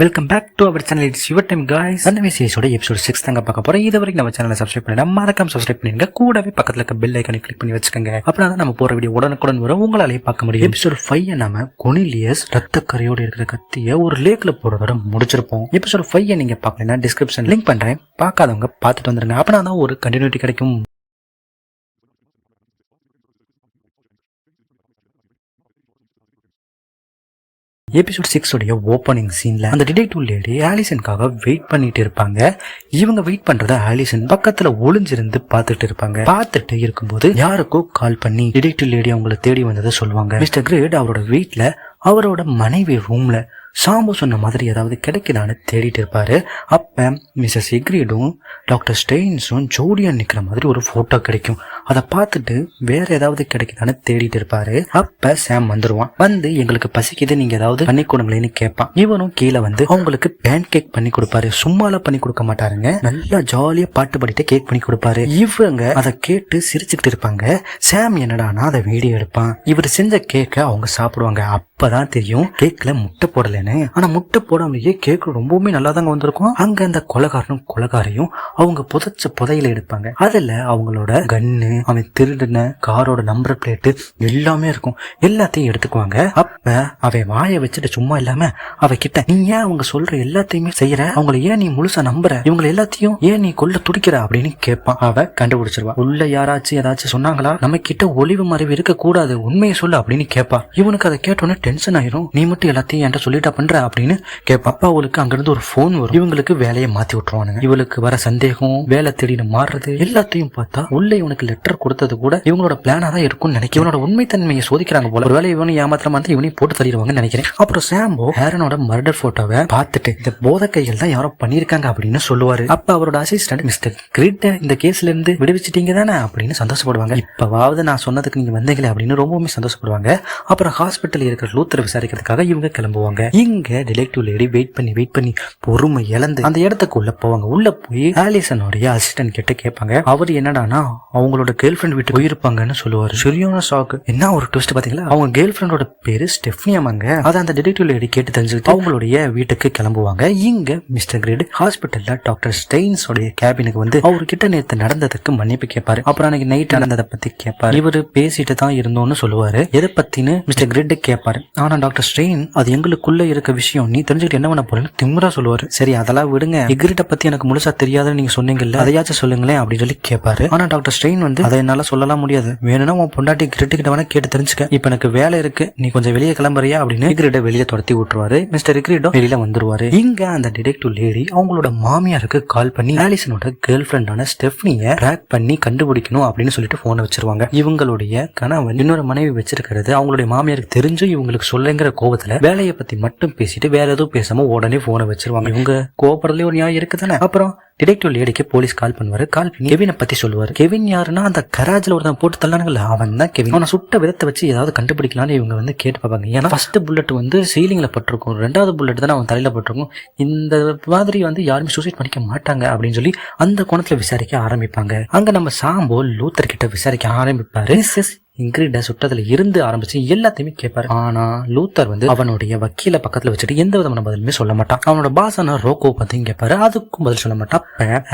Welcome back to our channel. It's your time guys. அந்த சீரிஸோட episode 6 தாங்க பார்க்க போறோம். இது வரைக்கும் நம்ம சேனலை சப்ஸ்கிரைப் பண்ணினா மறக்காம சப்ஸ்கிரைப் பண்ணிடுங்க. கூடவே பக்கத்துல இருக்க பெல் ஐகானை கிளிக் பண்ணி வச்சுக்கோங்க. அப்பதான் நம்ம போற வீடியோ உடனுக்குடன் வரும், உங்களாலே பார்க்க முடியும். எபிசோட் 5 நாம கொனிலியஸ் ரத்த கரையோடு இருக்கிற கத்திய ஒரு லேக்ல போறதோட முடிச்சிருப்போம். எபிசோட் 5 நீங்க பார்க்கலனா டிஸ்கிரிப்ஷன் லிங்க் பண்றேன், பார்க்காதவங்க பார்த்துட்டு வந்துருங்க. அப்பதான் ஒரு கண்டினியூட்டி கிடைக்கும். எபிசோட் 6 உடைய ஓப்பனிங் சீன்ல அந்த டிடெக்டிவ் லேடி ஆலிசனுக்காக வெயிட் பண்ணிட்டு இருப்பாங்க. இவங்க வெயிட் பண்றத ஆலிசன் பக்கத்துல ஒளிஞ்சிருந்து பாத்துட்டு இருப்பாங்க. பாத்துட்டு இருக்கும்போது யாருக்கோ கால் பண்ணி டிடெக்டிவ் லேடி அவங்களை தேடி வந்ததை சொல்லுவாங்க. மிஸ்டர் கிரேட் அவரோட வீட்டுல அவரோட மனைவி ரூம்ல சாம்பு சொன்ன மாதிரி ஏதாவது கிடைக்குதான்னு தேடிட்டு இருப்பாரு. அப்ப மிஸ்ஸஸ் சிக்ரீடும் டாக்டர் ஸ்டெயின்ஸும் ஜோடியா நிக்கிற மாதிரி ஒரு போட்டோ கிடைக்கும். அதை பார்த்துட்டு வேற ஏதாவது கிடைக்குதான்னு தேடிட்டு இருப்பாரு. அப்ப சாம் வந்துருவான். வந்து எங்களுக்கு பசிக்குது, நீங்க ஏதாவது பண்ணி கொடுங்களேன்னு கேட்பான். இவனும் கீழே வந்து அவங்களுக்கு பேன் கேக் பண்ணி கொடுப்பாரு. சும்மால பண்ணி கொடுக்க மாட்டாருங்க, நல்லா ஜாலியா பாட்டு பாடிட்டு கேக் பண்ணி கொடுப்பாரு. இவங்க அதை கேட்டு சிரிச்சுக்கிட்டு இருப்பாங்க. சாம் என்னடானா அதை வீடியோ எடுப்பான். இவர் செஞ்ச கேக்க அவங்க சாப்பிடுவாங்க. அப்பதான் தெரியும் கேக்ல முட்டை போடலன்னு. ஆனா முட்டை போடாமலேயே கேக் ரொம்பவுமே நல்லா தாங்க வந்திருக்கும். அங்க அந்த கொலைகாரனும் கொலைகாரையும் அவங்க புதைச்ச புதையில எடுப்பாங்க. அதுல அவங்களோட கன்னு, அவன் திருடின காரோட நம்பர் பிளேட்டு எல்லாமே இருக்கும். எல்லாத்தையும் எடுத்துக்குவாங்க. அப்ப அவன் வாயை வச்சுட்டு சும்மா இல்லாம அவகிட்ட, நீ ஏன் அவங்க சொல்ற எல்லாத்தையுமே செய்யற, அவங்களை ஏன் நீ முழுசா நம்புற, இவங்களை எல்லாத்தையும் ஏன் நீ கொல்ல துடிக்கிற அப்படின்னு கேட்பான். அவ கண்டுபிடிச்சிருவா. உள்ள யாராச்சும் ஏதாச்சும் சொன்னாங்களா, நம்ம கிட்ட ஒளிவு மறைவு இருக்க கூடாது, உண்மையை சொல்லு அப்படின்னு கேட்பா. இவனுக்கு அதை கேட்டோன்னே டென்ஷன் ஆயிரும். நீ மட்டும் எல்லாத்தையும் என்கிட்ட சொல்லிட்டா பண்ற அப்படின்னு கேட்பா. அப்பா அவளுக்கு அங்கிருந்து ஒரு போன் வரும். இவங்களுக்கு வேலையை மாத்தி விட்டுருவானுங்க. இவளுக்கு வர சந்தேகம், வேலை தேடினு மாறுறது எல்லாத்தையும் பார்த்தா உள்ள இவனுக்கு லெட்டர் கொடுத்தது கூட இவங்களோட பிளானா தான் இருக்கும்னு நினைக்கிறேன். இவனோட உண்மைத்தன்மையை சோதிக்கிறாங்க போல. ஒரு வேலை இவனு ஏமாத்திர மாதிரி இவனையும் போட்டு தள்ளிடுவாங்கன்னு நினைக்கிறேன். அப்புறம் சாம்போ ஹேரனோட மர்டர் போட்டோவை பார்த்துட்டு இந்த போத கைகள் தான் யாரோ பண்ணிருக்காங்க அப்படின்னு சொல்லுவாரு. அப்ப அவரோட அசிஸ்டன்ட், மிஸ்டர் கிரிட்ட இந்த கேஸ்ல இருந்து விடுவிச்சிட்டீங்க தானே அப்படின்னு சந்தோஷப்படுவாங்க. இப்பவாவது நான் சொன்னதுக்கு நீங்க வந்தீங்களே அப்படின்னு ரொம்பவுமே சந்தோஷப்படுவாங்க. அப்புறம் ஹாஸ்பிட்டல் இருக்கிற லூத்தரை விசாரிக்கிறதுக்காக இவங்க கிளம்புவாங்க. இங்க டிடெக்டிவ் லேடி வெயிட் பண்ணி பொறுமை இழந்து அந்த இடத்துக்கு உள்ள போவாங்க. உள்ள போய் ஆலிசனுடைய அசிஸ்டன்ட் கிட்ட கேட்பாங்க. அவர் என்னடானா அவங்களோட கேர்ள் ஃபிரெண்ட் வீட்டுக்கு போயிருப்பாங்கன்னு சொல்லுவாரு. சரியான ஷாக். என்ன ஒரு ட்விஸ்ட் பாத்தீங்களா. அவங்க கேர்ள் ஃபிரெண்டோட பேரு ஸ்டெஃப்னியாமாங்க. அதை அந்த டிடெக்டிவ் லேடி கேட்டு தெரிஞ்சுக்கிட்டு அவங்களுடைய வீட்டுக்கு கிளம்புவாங்க. இங்க மிஸ்டர் கிரேட் ஹாஸ்பிட்டல்ல டாக்டர் ஸ்டெயின்ஸ் உடைய கேபினுக்கு வந்து அவர்கிட்ட நேற்று நடந்ததுக்கு மன்னிப்பு கேட்பாரு. அப்புறம் அன்னைக்கு நைட் நடந்ததை பத்தி கேட்பாரு. இவரு பேசிட்டு தான் இருந்தோம்னு சொல்லுவாரு. எதை பத்தின்னு மிஸ்டர் கிரேட் கேட்பாரு. ஆனா டாக்டர் ஸ்டெயின், அது எங்களுக்குள்ள இருக்க விஷயம், நீ தெரிஞ்சுக்கிட்டு என்ன பண்ண போறேன்னு திமிரா சொல்லுவாரு. சரி அதெல்லாம் விடுங்க, எக்ரிட்ட பத்தி எனக்கு முழுசா தெரியாதுன்னு நீங்க சொன்னீங்கல்ல, அதையாச்சும் சொல்லுங்களேன் அப்படின்னு சொல்லி கேட்பாரு. ஆனா டாக்டர் ஸ்டெயின் வந்து, அதை என்னால சொல்லலாம் முடியாது, வேணும்னா உன் பொண்டாட்டி கிரிட்டு கிட்ட வேணா கேட்டு தெரிஞ்சுக்க, இப்ப எனக்கு வேலை இருக்கு, நீ கொஞ்சம் வெளியே கிளம்புறியா அப்படின்னு கிரிட்ட வெளியே துரத்தி விட்டுருவாரு. மிஸ்டர் கிரிட்டோ வெளியில வந்துருவாரு. இங்க அந்த டிடெக்டிவ் லேடி அவங்களோட மாமியாருக்கு கால் பண்ணி ஆலிசனோட கேர்ள் ஃபிரெண்டான ஸ்டெஃப்னியை ட்ராக் பண்ணி கண்டுபிடிக்கணும் அப்படின்னு சொல்லிட்டு போனை வச்சிருவாங்க. இவங்களுடைய கணவன் இன்னொரு மனைவி வச்சிருக்கிறது அவங்களுடைய மாமியாருக்கு தெரிஞ்சு இவங்களுக்கு சொல்லுங்கிற கோபத்துல வேலையை பத்தி மட்டும் பேசிட்டு வேற எதுவும் பேசாம உடனே போனை வச்சிருவாங்க. இவங்க கோபப்படுறதுல ஒரு நியாயம் இருக்குதானே. அப்புறம் டிடெக்டிவ் லேடிக்கு போலீஸ் கால் பண்ணுவாரு. கால் பண்ணி கெவினை பத்தி சொல்லுவாரு. கெவின் யாருன்னா அந்த கராஜ்ல ஒருத்தன் போட்டு தள்ளானுங்கல்ல, அவன் தான் கெவின். அவனை சுட்ட விதத்தை வச்சு ஏதாவது கண்டுபிடிக்கலாம்னு இவங்க வந்து கேட்டு பார்ப்பாங்க. ஏன்னா ஃபர்ஸ்ட் புல்லட் வந்து சீலிங்ல பட்டிருக்கும், ரெண்டாவது புல்லட் தான் அவன் தலையில பட்டிருக்கும், இந்த மாதிரி வந்து யாருமே சூசைட் பண்ணிக்க மாட்டாங்க அப்படின்னு சொல்லி அந்த கோணத்துல விசாரிக்க ஆரம்பிப்பாங்க. அங்க நம்ம சாம்போ லூத்தர் கிட்ட விசாரிக்க ஆரம்பிப்பாரு. இங்கிரிட்ட சுட்டதுல இருந்து ஆரம்பிச்சு எல்லாத்தையுமே கேட்பாரு. ஆனா லூத்தர் வந்து அவனுடைய வக்கீல பக்கத்துல வச்சுட்டு எந்த விதமான பதிலுமே சொல்ல மாட்டான். அவனோட பாசான ரோக்கோ பத்தியும் கேட்பாரு, அதுக்கும் பதில் சொல்ல மாட்டான்.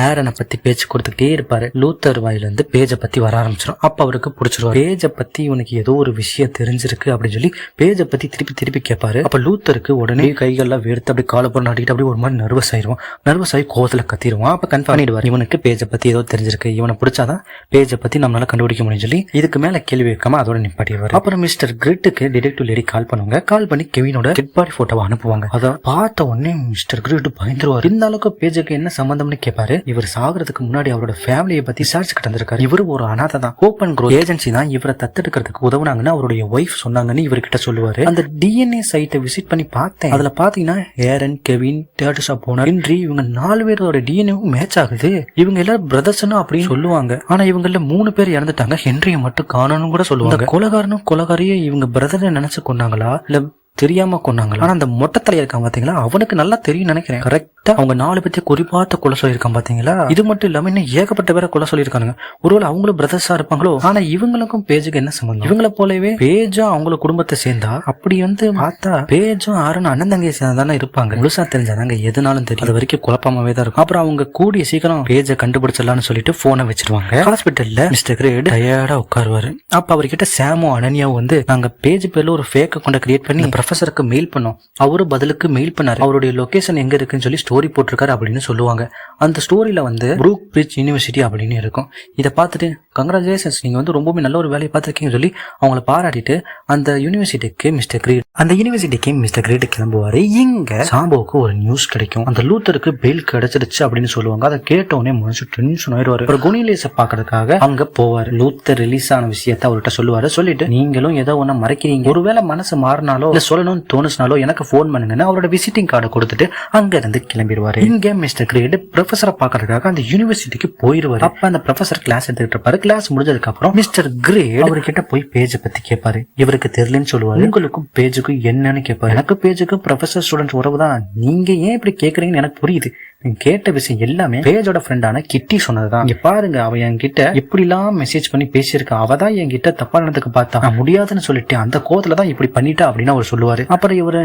ஆரனை பத்தி பேச்சு கொடுத்துக்கிட்டே இருப்பாரு. லூத்தர் வாயில இருந்து பேஜை பத்தி வர ஆரம்பிச்சிடும். அப்ப அவருக்கு பிடிச்சிருவாரு. பேஜை பத்தி இவனுக்கு ஏதோ ஒரு விஷயம் தெரிஞ்சிருக்கு அப்படின்னு சொல்லி பேஜை பத்தி திருப்பி கேட்பாரு. அப்ப லூத்தருக்கு உடனே கைகள்லாம் வேர்த்து அப்படி காலப்புறம் நாட்டிக்கிட்டு அப்படி ஒரு மாதிரி நர்வஸ் ஆயிடுவான். நர்வஸ் ஆகி கோவத்துல கத்திடுவான். அப்ப கன்ஃபார்ம் பண்ணிடுவார், இவனுக்கு பேஜை பத்தி ஏதோ தெரிஞ்சிருக்கு, இவனை பிடிச்சாதான் பேஜை பத்தி நம்மளால கண்டுபிடிக்க முடியும் சொல்லி இதுக்கு மேல கேள்வி அதோட நிப்பாட்டிடுவாரு. அப்புறம் மிஸ்டர் கிரிட்டுக்கு டிடெக்டிவ் லேடி கால் பண்ணுவாங்க. கால் பண்ணி கெவினோட டெட் பாடி போட்டோவை அனுப்புவாங்க. அதை பார்த்த உடனே மிஸ்டர் கிரிட் பயந்துருவாரு. இந்த அளவுக்கு பேஜுக்கு என்ன சம்பந்தம்னு கேட்பாரு. இவர் சாகிறதுக்கு முன்னாடி அவரோட ஃபேமிலியை பத்தி விசாரிச்சுக்கிட்டு இருந்திருக்காரு. இவரு ஒரு அனாதை தான். ஓப்பன் க்ரோத் ஏஜென்சி தான் இவரை தத்தெடுக்கிறதுக்கு உதவுனாங்கன்னு அவருடைய ஒய்ஃப் சொன்னாங்கன்னு இவர்கிட்ட சொல்லுவாரு. அந்த டிஎன்ஏ சைட்டை விசிட் பண்ணி பார்த்தேன். அதுல பாத்தீங்கன்னா ஏரன், கெவின், தேர்டஸா போன ஹென்றி, இவங்க 4 பேரோட டிஎன்ஏவும் மேட்ச் ஆகுது. இவங்க எல்லாரும் பிரதர்ஸ்னு அப்படின்னு சொல்லுவாங்க. ஆனா இவங்கள 3 பேர் இறந்துட்டாங்க, ஹென்ரியை மட்டும் காணணும் கூட சொல்லுவாங்க. கொலகாரனும் கொலகாரியும் இவங்க பிரதரை நினைச்சு கொண்டாங்களா இல்ல தெரியாம கொண்டாங்க. ஆனா அந்த மொட்டை தலையா இருக்கான் பாத்தீங்களா, அவனுக்கு நல்லா தெரியும் நினைக்கிறேன். கரெக்டா அவங்க 4 பேர்த்த குறிப்பாத்த கொலை சொல்லியிருக்கான் பாத்தீங்களா. இது மட்டும் இல்லாம இன்னும் ஏகப்பட்ட பேரை கொலை சொல்லியிருக்கானுங்க. ஒருவேளை அவங்களும் பிரதர்ஸா இருப்பாங்களோ. ஆனா இவங்களுக்கும் பேஜுக்கு என்ன சம்பந்தம்? இவங்கள போலவே பேஜும் அவங்கள குடும்பத்தை சேர்ந்தா அப்படி பார்த்தா பேஜும் ஆரணும் அண்ணன் தங்கையை சேர்ந்தானே இருப்பாங்க. முழுசா தெரிஞ்சாதாங்க எதுனாலும் தெரியும். அது வரைக்கும் குழப்பமாவே தான் இருக்கும். அப்புறம் அவங்க கூடிய சீக்கிரம் பேஜை கண்டுபிடிச்சிடலாம்னு சொல்லிட்டு போனை வச்சிருவாங்க. ஹாஸ்பிட்டல்ல மிஸ்டர் கிரேட் டயர்டா உட்காருவாரு. அப்ப அவர்கிட்ட சாமோ அனன்யாவும் நாங்க பேஜ் பேர்ல ஒரு ஃபேக் அக்கௌண்ட் கிரியேட் பண்ணி ப்ரொஃபஸருக்கு மெயில் பண்ணோம். அவரு பதிலுக்கு மெயில் பண்ணாரு. அவருடைய லொகேஷன் எங்க இருக்குன்னு சொல்லி ஸ்டோரி போட்டிருக்காரு அப்படின்னு சொல்லுவாங்க. அந்த ஸ்டோரியில ப்ரூக் பிரிட்ஜ் யூனிவர்சிட்டி அப்படின்னு இருக்கும். இதை பார்த்துட்டு கங்க்ராச்சுலேஷன்ஸ், நீங்க ரொம்பவே நல்ல ஒரு வேலையை பார்த்துருக்கீங்கன்னு சொல்லி அவங்கள பாராட்டிட்டு அந்த யூனிவர்சிட்டிக்கு மிஸ்டர் கிரேட் கிளம்புவாரு. இங்க சாம்போவுக்கு ஒரு நியூஸ் கிடைக்கும். அந்த லூத்தருக்கு பெயில் கிடைச்சிருச்சு அப்படின்னு சொல்லுவாங்க. அதை கேட்டவுடனே மனுஷன் டென்ஷன் ஆயிடுவாரு. ஒரு குனிலேஸை பாக்குறதுக்காக அங்க போவாரு. லூத்தர் ரிலீஸ் ஆன விஷயத்த அவர்கிட்ட சொல்லுவாரு. சொல்லிட்டு நீங்களும் ஏதோ ஒண்ணு மறைக்கிறீங்க, ஒருவேளை மனசு மாறினாலோ இல்ல சொல்லணும்னு தோணுச்சுனாலோ எனக்கு போன் பண்ணுங்கன்னு அவரோட விசிட்டிங் கார்டை கொடுத்துட்டு அங்க இருந்து கிளம்பிடுவாரு. இங்க மிஸ்டர் கிரேட் ப்ரொஃபஸரை பாக்குறதுக்காக அந்த யூனிவர்சிட்டிக்கு போயிருவாரு. அப்ப அந்த ப்ரொஃபஸர் கிளாஸ் எடுத்துக்கிட்டு இருப்பாரு. கிளாஸ் முடிஞ்சதுக்கு அப்புறம் மிஸ்டர் கிரேட் அவர்கிட்ட போய் பேஜை பத்தி கேட்பாரு. இவருக்கு தெரியலன்னு சொல்லுவாரு. உங்களுக்கும் பேஜுக்கும் என்னன்னு கேட்பாரு. எனக்கு பேஜுக்கும் ப்ரொஃபஸர் ஸ்டூடெண்ட் உறவுதான், நீங்க ஏன் இப்படி கேக்குறீங்கன்னு எனக்கு புரியுது. கேட்ட விஷயம் எல்லாமே பேஜோட ஃப்ரெண்டான கிட்டி சொன்னதுதான். இங்க பாருங்க, அவ என்கிட்ட இப்படி எல்லாம் மெசேஜ் பண்ணி பேசியிருக்கா. அவதான் என்கிட்ட தப்பா நடந்துக்கு பார்த்தா, நான் முடியாதுன்னு சொல்லிட்டு அந்த கோவத்துலதான் இப்படி பண்ணிட்டா அப்படின்னு அவர் சொல்லுவாரு. அப்புறம் இவரு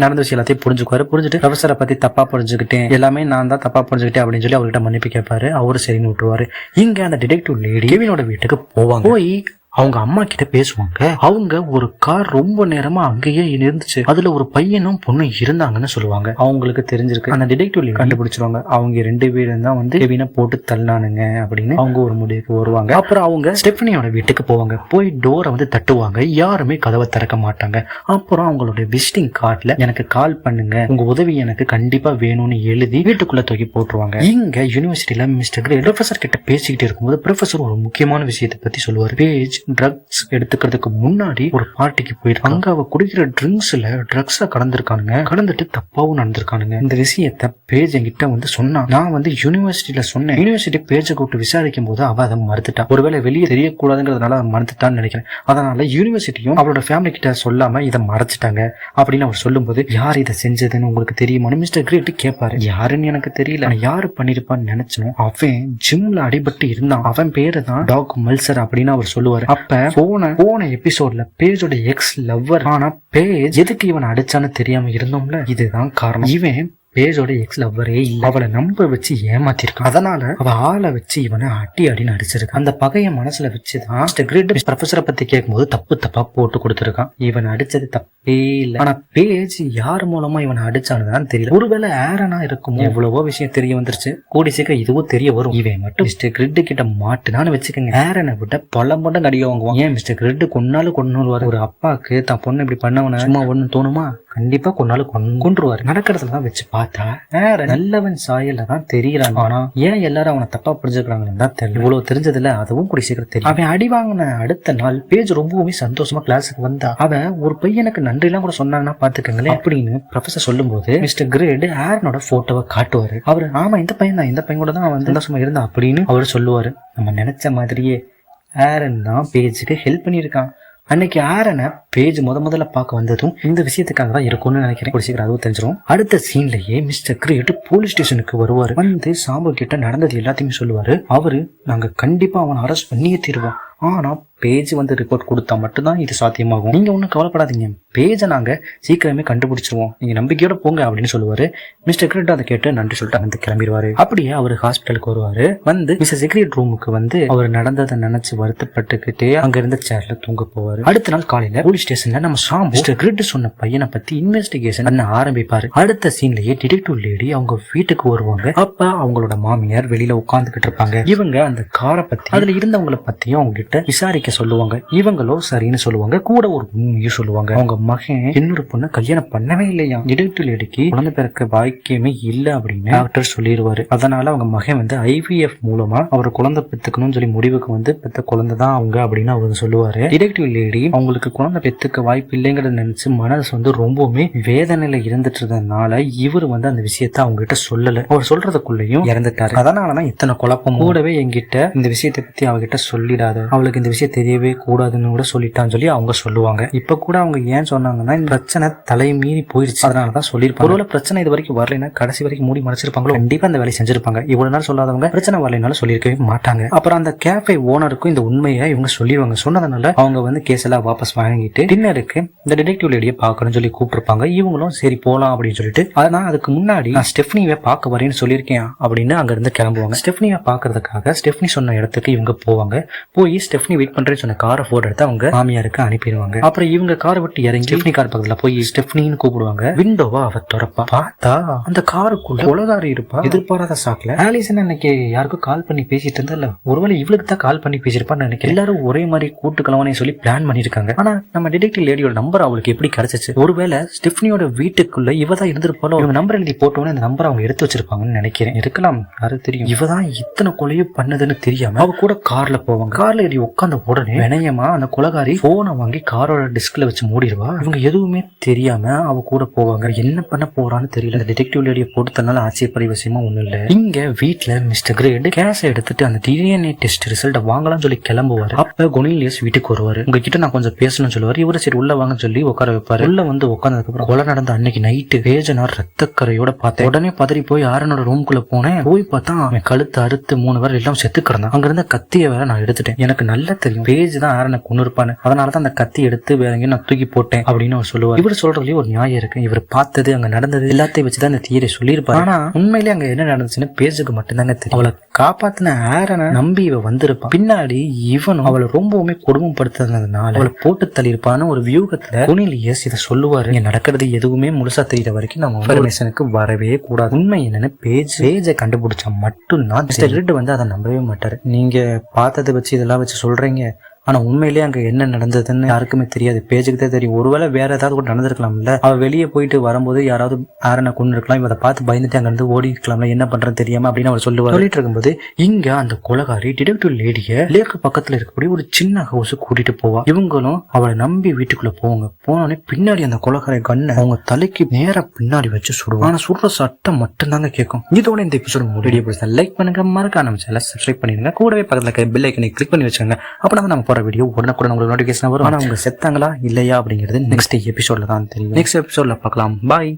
நடந்த விஷயம் எல்லாத்தையும் புரிஞ்சுக்குவாரு. ப்ரொஃபஸரை பத்தி தப்பா புரிஞ்சுக்கிட்டேன், எல்லாமே நான் தான் தப்பா புரிஞ்சுக்கிட்டேன் அப்படின்னு சொல்லி அவர்கிட்ட மன்னிப்பு கேட்பாரு. அவரு சரின்னு விட்டுருவாரு. இங்க அந்த டிடெக்டிவ் லேடி கெவினோட வீட்டுக்கு போவாங்க. போய் அவங்க அம்மா கிட்ட பேசுவாங்க. அவங்க ஒரு கார் ரொம்ப நேரமா அங்கேயே இருந்துச்சு, அதுல ஒரு பையனும் பொண்ணும் இருந்தாங்கன்னு சொல்லுவாங்க. அவங்களுக்கு தெரிஞ்சிருக்கு. அந்த டிடெக்டிவ் கண்டுபிடிச்சிருவாங்க. அவங்க 2 பேரும் தான் கெவினை போட்டு தள்ளானுங்க அப்படின்னு அவங்க ஒரு முடிவுக்கு வருவாங்க. அப்புறம் அவங்க ஸ்டெஃபனியோட வீட்டுக்கு போவாங்க. போய் டோரை தட்டுவாங்க. யாருமே கதவை திறக்க மாட்டாங்க. அப்புறம் அவங்களோட விசிட்டிங் கார்டுல எனக்கு கால் பண்ணுங்க, உங்க உதவி எனக்கு கண்டிப்பா வேணும்னு எழுதி வீட்டுக்குள்ள தூக்கி போட்டுருவாங்க. இங்க யூனிவர்சிட்டியில மிஸ்டர் கிரே ப்ரொஃபசர் கிட்ட பேசிக்கிட்டு இருக்கும்போது ப்ரொஃபசர் ஒரு முக்கியமான விஷயத்தை பத்தி சொல்லுவாரு. பேஜ் ட்ரக்ஸ் எடுத்துக்கிறதுக்கு முன்னாடி ஒரு பார்ட்டிக்கு போயிருக்காங்க. அங்க அவ குடிக்கிற ட்ரிங்க்ஸ்ல ட்ரக்ஸ கலந்துருக்கானுங்க. கலந்துட்டு தப்பாவும் நடந்திருக்கானுங்க. இந்த விஷயத்த பேஜ் என்கிட்ட சொன்னா. நான் யூனிவர்சிட்டியில சொன்னேன். யூனிவர்சிட்டி பேஜை கூப்பிட்டு விசாரிக்கும் போது அவ அதை மறுத்துட்டா. ஒருவேளை வெளியே தெரியக்கூடாதுங்கிறதுனால மறுத்துட்டான்னு நினைக்கிறேன். அதனால யூனிவர்சிட்டியும் அவளோட ஃபேமிலி கிட்ட சொல்லாம இதை மறைச்சிட்டாங்க அப்படின்னு அவர் சொல்லும் போது, யார் இதை செஞ்சதுன்னு உங்களுக்கு தெரியுமான்னு மிஸ்டர் கிரேட் கேட்பாரு. யாருன்னு எனக்கு தெரியல, யாரு பண்ணிருப்பான்னு நினைச்சோம். அவன் ஜிம்ல அடிபட்டு இருந்தான். அவன் பேரு தான் டாக் மல்சர் அப்படின்னு அவர் சொல்லுவாரு. அப்ப போன எபிசோட்ல பேஜோட எக்ஸ் லவ்வர் ஆனா பேஜ் எதுக்கு இவனை அடிச்சான்னு தெரியாம இருந்தோம்ல, இதுதான் காரணம். இவன் பேஜோட எக்ஸ் லவ்வரே இல்ல, அவளை நம்ப வச்சு ஏமாத்திருக்கான். அதனால அவ ஆளை வச்சு இவனை அடின்னு அடிச்சிருக்கான். அந்த பகைய மனசுல வச்சுதான் கிரேட் ப்ரொஃபஸரை பத்தி கேட்கும்போது தப்பா போட்டு கொடுத்திருக்கான். இவன் அடிச்சது தப்பே இல்ல. ஆனா பேஜ் யார் மூலமா இவனை அடிச்சானுதான் தெரியல. ஒருவேளை ஏரனா இருக்குமோ. எவ்வளவோ விஷயம் தெரிய வந்துருச்சு. கூடி சீக்கிரம் இதுவும் தெரிய வரும். இவன் மட்டும் மிஸ்டர் கிரிட் கிட்ட மாட்டுனான்னு வச்சுக்கோங்க, ஏரனை விட்ட பொல்லம் கடிய வாங்குவான். ஏன் மிஸ்டர் கிரிட் கொன்னாலும் ஒரு அப்பாக்கு தான் பொண்ணு இப்படி பண்ணவன சும்மா ஒண்ணு தோணுமா? கண்டிப்பா கொன்றுவாரு. நடக்கிறதுலதான் வச்சு பார்த்தா வேற நல்லவன் சாயல்ல தான் தெரியறான். ஆனா ஏன் எல்லாரும் அவனை தப்பா புரிஞ்சுக்கிறாங்கன்னு தான் தெரியல. இவ்வளவு தெரிஞ்சதுல அதுவும் கூடிய சீக்கிரம் தெரியும். அவன் அடி வாங்கின அடுத்த நாள் பேஜ் ரொம்பவுமே சந்தோஷமா கிளாஸுக்கு வந்தா. அவன் ஒரு பையனுக்கு நன்றி எல்லாம் கூட சொன்னாங்கன்னா பாத்துக்கங்களேன் அப்படின்னு ப்ரொஃபசர் சொல்லும் போது மிஸ்டர் கிரேட் ஆரனோட போட்டோவை காட்டுவாரு. அவரு ஆமா இந்த பையன் கூட தான் அவன் சந்தோஷமா இருந்தான் அப்படின்னு அவரு சொல்லுவாரு. நம்ம நினைச்ச மாதிரியே ஆரன் தான் பேஜுக்கு ஹெல்ப் பண்ணியிருக்கான். அன்னைக்கு ஆரனை பேஜ் முதல்ல பார்க்க வந்ததும் இந்த விஷயத்துக்காக தான் இருக்கும்னு நினைக்கிறேன். ஒரு சீக்கிரம் அதுவும் தெரிஞ்சிடும். அடுத்த சீன்லயே மிஸ்டர் கிரேட் போலீஸ் ஸ்டேஷனுக்கு வருவாரு. சாம்பு கிட்ட நடந்தது எல்லாத்தையுமே சொல்லுவாரு. அவரு நாங்க கண்டிப்பா அவனை அரெஸ்ட் பண்ணியே தீருவோம், ஆனா பேஜ் ரிப்போர்ட் கொடுத்தா மட்டும்தான் இது சாத்தியமாகும். நீங்க ஒன்னும் கவலைப்படாதீங்க, பேஜை நாங்க சீக்கிரமே கண்டுபிடிச்சிருவோம், நீங்க நம்பிக்கையோட போங்க அப்படின்னு சொல்லுவாரு. மிஸ்டர் கிரேட் அதை கேட்டு நன்றி சொல்லிட்டு வந்து கிளம்பிடுவாரு. அப்படியே அவர் ஹாஸ்பிட்டலுக்கு வருவாரு. மிஸ்டர் செக்ரேட் ரூமுக்கு அவர் நடந்ததை நினைச்சு வருத்தப்பட்டுக்கிட்டே அங்க இருந்த சேர்ல தூங்க போவாரு. அடுத்த நாள் காலையில போலீஸ் ஸ்டேஷன்ல நம்ம சாம்பு மிஸ்டர் கிரேட் சொன்ன பையனை பத்தி இன்வெஸ்டிகேஷன் பண்ண ஆரம்பிப்பாரு. அடுத்த சீன்லயே டிடெக்டிவ் லேடி அவங்க வீட்டுக்கு வருவாங்க. அப்ப அவங்களோட மாமியார் வெளியில உட்கார்ந்துகிட்டு இருப்பாங்க. இவங்க அந்த காரை பத்தி அதுல இருந்தவங்களை பத்தியும் அவங்க கிட்ட விசாரிக்க சொல்லுவாங்க. இவங்களோ சரின்னு சொல்லுவாங்க. கூட ஒரு உண்மையும் சொல்லுவாங்க. அவங்க மகன் இன்னொரு பொண்ணு கல்யாணம் பண்ணவே இல்லையா, டிடெக்டிவ் லேடிக்கு குழந்தை பிறக்க பாக்கியமே இல்ல அப்படின்னு டாக்டர் சொல்லிடுவாரு. அதனால அவங்க மகன் IVF மூலமா அவர் குழந்தை பெத்துக்கணும்னு சொல்லி முடிவுக்கு பெத்த குழந்தை தான் அவங்க அப்படின்னு அவர் சொல்லுவாரு. டிடெக்டிவ் லேடி அவங்களுக்கு குழந்தை பெத்துக்க வாய்ப்பு இல்லைங்கிறத நினைச்சு மனசு ரொம்பவுமே வேதனையில இருந்துட்டு இருந்ததுனால இவர் அந்த விஷயத்த அவங்க கிட்ட சொல்லல. அவர் சொல்றதுக்குள்ளயும் இறந்துட்டாரு. அதனாலதான் இத்தனை குழப்பம். கூடவே என்கிட்ட இந்த விஷயத்தை பத்தி அவகிட்ட சொல்லிடாத, அவளுக்கு இந்த விஷயம் தெரியவே கூடாதுன்னு கூட சொல்லிட்டான்னு சொல்லி அவங்க சொல்லுவாங்க. இப்ப கூட அவங்க ஏன் சொன்னாங்கன்னா இந்த பிரச்சனை தலை மீறி போயிருச்சு, அதனாலதான் சொல்லியிருப்பாங்க. ஒருவேளை பிரச்சனை இது வரைக்கும் வரலைன்னா கடைசி வரைக்கும் மூடி மறைச்சிருப்பாங்களோ, கண்டிப்பா அந்த வேலையை செஞ்சிருப்பாங்க. இவ்வளவு நாள் சொல்லாதவங்க பிரச்சனை வரலைனாலும் சொல்லியிருக்கவே மாட்டாங்க. அப்புறம் அந்த கேஃபே ஓனருக்கும் இந்த உண்மையை இவங்க சொல்லிடுவாங்க. சொன்னதுனால அவங்க வந்து கேஸ் எல்லாம் வாபஸ் வாங்கிட்டு டின்னருக்கு இந்த டிடெக்டிவ் லேடியை பார்க்கணும்னு சொல்லி கூப்பிட்டுருப்பாங்க. இவங்களும் சரி போலாம் அப்படின்னு சொல்லிட்டு, அதனால அதுக்கு முன்னாடி நான் ஸ்டெஃப்னியை பார்க்க வரேன்னு சொல்லியிருக்கேன் அப்படின்னு அங்க இருந்து கிளம்புவாங்க. ஸ்டெஃப்னியை பார்க்கறதுக்காக ஸ்டெஃப்னி சொன்ன இடத்துக்கு இவங்க போவாங்க. போய் ஸ்டெஃப்னி வெயிட் பண்றேன்னு சொன்ன காரை போட்டோ எடுத்து அவங்க மாமியாருக்கு அனுப்பிடுவாங்க. அப்புறம் இவங்க காரை விட்டு இறங்கி ஸ்டெஃப்னி கார் பக்கத்துல போய் ஸ்டெஃப்னின்னு கூப்பிடுவாங்க. விண்டோவா அவ திறப்பா. பார்த்தா அந்த காருக்குள்ள கொலகாரி இருப்பா. எதிர்பாராத சாக்குல ஆலிசன் அன்னைக்கு யாருக்கும் கால் பண்ணி பேசிட்டு இருந்தா, ஒருவேளை இவளுக்கு தான் கால் பண்ணி பேசிருப்பான்னு நினைக்கிறேன். எல்லாரும் ஒரே மாதிரி கூட்டுக்கலவனே சொல்லி பிளான் பண்ணிருக்காங்க. ஆனா நம்ம டிடெக்டிவ் லேடியோட நம்பர் அவளுக்கு எப்படி கிடைச்சிச்சு? ஒருவேளை ஸ்டெஃப்னியோட வீட்டுக்குள்ள இவதான் இருந்திருப்பாலும் இவங்க நம்பர் எழுதி போட்டோன்னு அந்த நம்பர் அவங்க எடுத்து வச்சிருப்பாங்கன்னு நினைக்கிறேன். இருக்கலாம், யாரும் தெரியும். இவதான் இத்தனை கொலையும் பண்ணதுன்னு தெரியாம அவ கூட கார்ல போவாங்க. கார்ல ஏறி உட்காந்த உடனே வினயமா அந்த கொலகாரி போனை வாங்கி காரோட டிஸ்க்ல வச்சு மூடிடுவா. இவங்க எதுவுமே தெரியாம அவ கூட போவாங்க. என்ன பண்ண போறான்னு தெரியல. டிடெக்டிவ் லேடியை போட்டுனால ஆச்சரியப்படைய விஷயமா ஒண்ணு இல்ல. இங்க வீட்டுல மிஸ்டர் கிரேட் கேஸை எடுத்துட்டு அந்த டிஎன்ஏ டெஸ்ட் ரிசல்ட் வாங்கலாம்னு சொல்லி கிளம்புவாரு. அப்ப கொனிலியஸ் வீட்டுக்கு வருவாரு. உங்ககிட்ட நான் கொஞ்சம் பேசணும்னு சொல்லுவாரு. இவரு சரி உள்ள வாங்கன்னு சொல்லி உட்கார வைப்பாரு. உள்ள வந்து உட்கார்ந்ததுக்கு அப்புறம் கொலை நடந்த அன்னைக்கு நைட்டு பேஜனார் ரத்தக்கரையோட பார்த்தேன். உடனே பதறி போய் ஆரனோட ரூம்குள்ள போனேன். போய் பார்த்தா அவன் கழுத்து அறுத்து 3 பேர் எல்லாம் செத்து கிடந்தான். அங்க இருந்த கத்திய வேற நான் எடுத்துட்டேன். எனக்கு நல்லா தெரியும் பேஜ் தான் ஆரனை கொண்டு இருப்பான்னு, அதனாலதான் அந்த கத்தி எடுத்து வேற எங்கேயும் நான் தூக்கி போட்டேன் அப்படின்னு அவர் சொல்லுவார். இவர் சொல்றதுலயும் ஒரு நியாயம் இருக்கு. இவர் பார்த்தது அங்க நடந்தது எல்லாத்தையும் வச்சுதான் இந்த தியரி சொல்லியிருப்பாரு. ஆனா உண்மையிலேயே அங்க என்ன நடந்துச்சுன்னு பேஜுக்கு மட்டும்தாங்க தெரியும். அவளை காப்பாத்தின ஆரனை நம்பி இவ வந்திருப்பான். பின்னாடி இவனும் அவளை ரொம்பவுமே கொடுமைப்படுத்துறதுனால அவளை போட்டு தள்ளியிருப்பான்னு ஒரு வியூகத்துல கொனிலியஸ் இதை சொல்லுவாரு. இங்க நடக்கிறது எதுவுமே முழுசா தெரியற வரைக்கும் நம்ம இன்ஃபர்மேஷனுக்கு வரவே கூடாது. உண்மை என்னன்னு பேஜை கண்டுபிடிச்சா மட்டும்தான் மிஸ்டர் கிரிட் வந்து அதை நம்பவே மாட்டாரு. நீங்க பார்த்ததை வச்சு இதெல்லாம் வச்சு சொல்றீங்க, ஆனா உண்மையிலேயே அங்க என்ன நடந்ததுன்னு யாருக்குமே தெரியாது. பேஜுக்கு தான் தெரியும். ஒருவேளை வேற ஏதாவது கூட நடந்திருக்கலாம்ல. அவ வெளியே போயிட்டு வரும்போது யாராவது ஆரனை கொண்டு இருக்கலாம். இவரை பார்த்து பயந்துட்டு அங்க இருந்து ஓடி இருக்கலாம்ல, என்ன பண்றேன்னு தெரியாம அப்படின்னு அவர் சொல்லுவார். சொல்லிட்டு இருக்கும்போது இங்க அந்த கொலகாரி டிடெக்டிவ் லேடிய லேக்கு பக்கத்துல இருக்கக்கூடிய ஒரு சின்ன ஹவுஸ் கூட்டிட்டு போவா. இவங்களும் அவளை நம்பி வீட்டுக்குள்ள போவாங்க. போனோடனே பின்னாடி அந்த கொலகாரி கண்ணை அவங்க தலைக்கு நேர பின்னாடி வச்சு சுடுவாங்க. ஆனா சுடுற சட்டம் மட்டும்தாங்க கேட்கும். இதோட இந்த எபிசோட் முடிய லைக் பண்ணுங்க, மறக்காம நம்ம சேனலை சப்ஸ்கிரைப் பண்ணிருங்க. கூடவே பக்கத்துல இருக்க பெல் ஐக்கனை கிளிக் பண்ணி வச்சுக்கோங்க. அப்பதான் நம்ம வீடியோ உடனுக்குடன் உங்களுக்கு நோட்டிபிகேஷன் வரும். ஆனா அவங்க செத்தாங்களா இல்லையா அப்படிங்கிறது நெக்ஸ்ட் எபிசோட்ல தான் தெரியும். நெக்ஸ்ட் எபிசோட்ல பார்க்கலாம். பாய்.